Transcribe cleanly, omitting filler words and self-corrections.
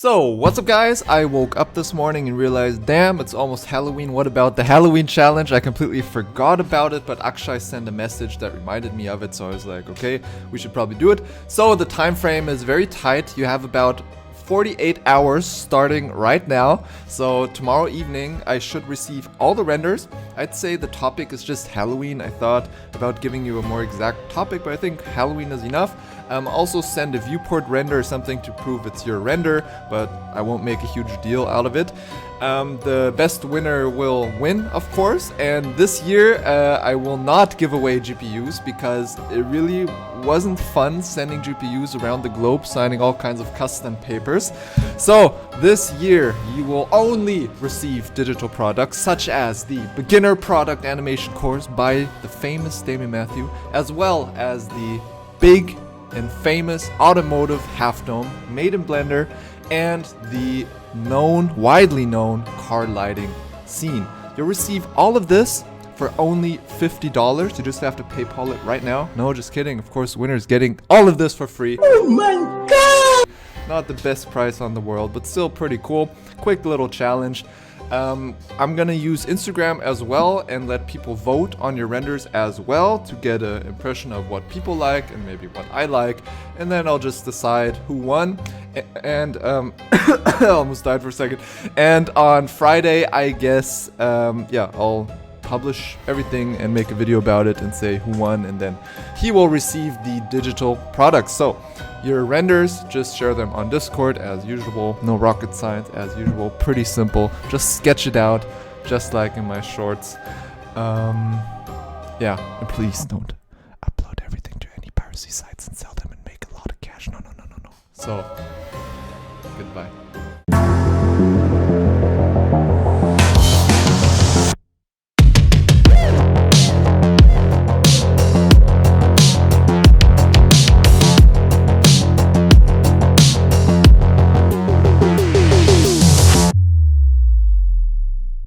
So, what's up guys? I woke up this morning and realized, damn, it's almost Halloween. What about the Halloween challenge? I completely forgot about it, but Akshay sent a message that reminded me of it, so I was like, okay, we should probably do it. So, the time frame is very tight. You have about 48 hours starting right now. So tomorrow evening I should receive all the renders. I'd say the topic is just Halloween. I thought about giving you a more exact topic, but I think Halloween is enough. Also send a viewport render or something to prove it's your render, but I won't make a huge deal out of it. The best winner will win, of course, and this year I will not give away GPUs because it really wasn't fun sending GPUs around the globe, signing all kinds of custom papers. So this year you will only receive digital products such as the beginner product animation course by the famous Damien Matthew, as well as the big and famous automotive half dome made in Blender, and the widely known car lighting scene. You'll receive all of this for only $50. You just have to PayPal it right now. No, just kidding. Of course, winner's getting all of this for free. Oh my god! Not the best price on the world, but still pretty cool. Quick little challenge. I'm gonna use Instagram as well and let people vote on your renders as well to get an impression of what people like and maybe what I like, and then I'll just decide who won. And I almost died for a second. And on Friday, I guess, yeah, I'll publish everything and make a video about it and say who won, and then he will receive the digital products. So your renders, just share them on Discord as usual. No rocket science as usual. Pretty simple. Just sketch it out, just like in my shorts. Yeah, and please don't upload everything to any piracy sites and sell them and make a lot of cash. No. So, goodbye.